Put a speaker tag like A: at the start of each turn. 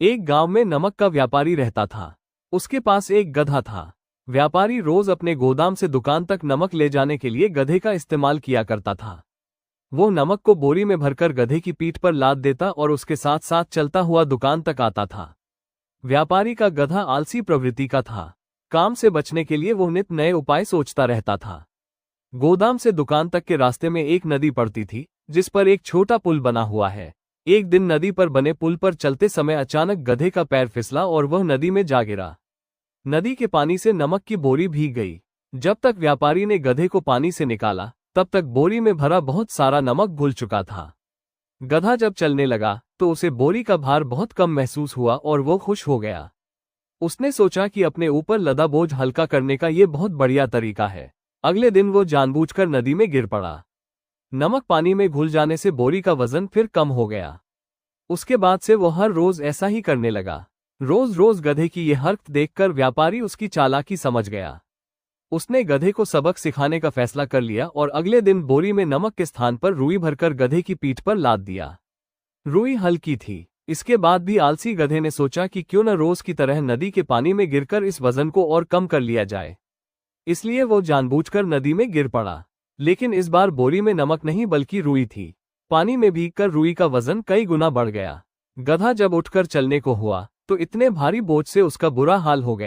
A: एक गांव में नमक का व्यापारी रहता था। उसके पास एक गधा था। व्यापारी रोज अपने गोदाम से दुकान तक नमक ले जाने के लिए गधे का इस्तेमाल किया करता था। वो नमक को बोरी में भरकर गधे की पीठ पर लाद देता और उसके साथ साथ चलता हुआ दुकान तक आता था। व्यापारी का गधा आलसी प्रवृत्ति का था। काम से बचने के लिए वो नित नए उपाय सोचता रहता था। गोदाम से दुकान तक के रास्ते में एक नदी पड़ती थी, जिस पर एक छोटा पुल बना हुआ है। एक दिन नदी पर बने पुल पर चलते समय अचानक गधे का पैर फिसला और वह नदी में जा गिरा। नदी के पानी से नमक की बोरी भीग गई। जब तक व्यापारी ने गधे को पानी से निकाला, तब तक बोरी में भरा बहुत सारा नमक घुल चुका था। गधा जब चलने लगा तो उसे बोरी का भार बहुत कम महसूस हुआ और वो खुश हो गया। उसने सोचा कि अपने ऊपर लदा बोझ हल्का करने का ये बहुत बढ़िया तरीका है। अगले दिन वो जानबूझकर नदी में गिर पड़ा। नमक पानी में घुल जाने से बोरी का वजन फिर कम हो गया। उसके बाद से वो हर रोज ऐसा ही करने लगा। रोज रोज गधे की ये हरकत देखकर व्यापारी उसकी चालाकी समझ गया। उसने गधे को सबक सिखाने का फैसला कर लिया और अगले दिन बोरी में नमक के स्थान पर रुई भरकर गधे की पीठ पर लाद दिया। रुई हल्की थी। इसके बाद भी आलसी गधे ने सोचा कि क्यों न रोज की तरह नदी के पानी में गिरकर इस वजन को और कम कर लिया जाए। इसलिए वो जानबूझकर नदी में गिर पड़ा। लेकिन इस बार बोरी में नमक नहीं बल्कि रुई थी। पानी में भीगकर रुई का वजन कई गुना बढ़ गया। गधा जब उठकर चलने को हुआ तो इतने भारी बोझ से उसका बुरा हाल हो गया।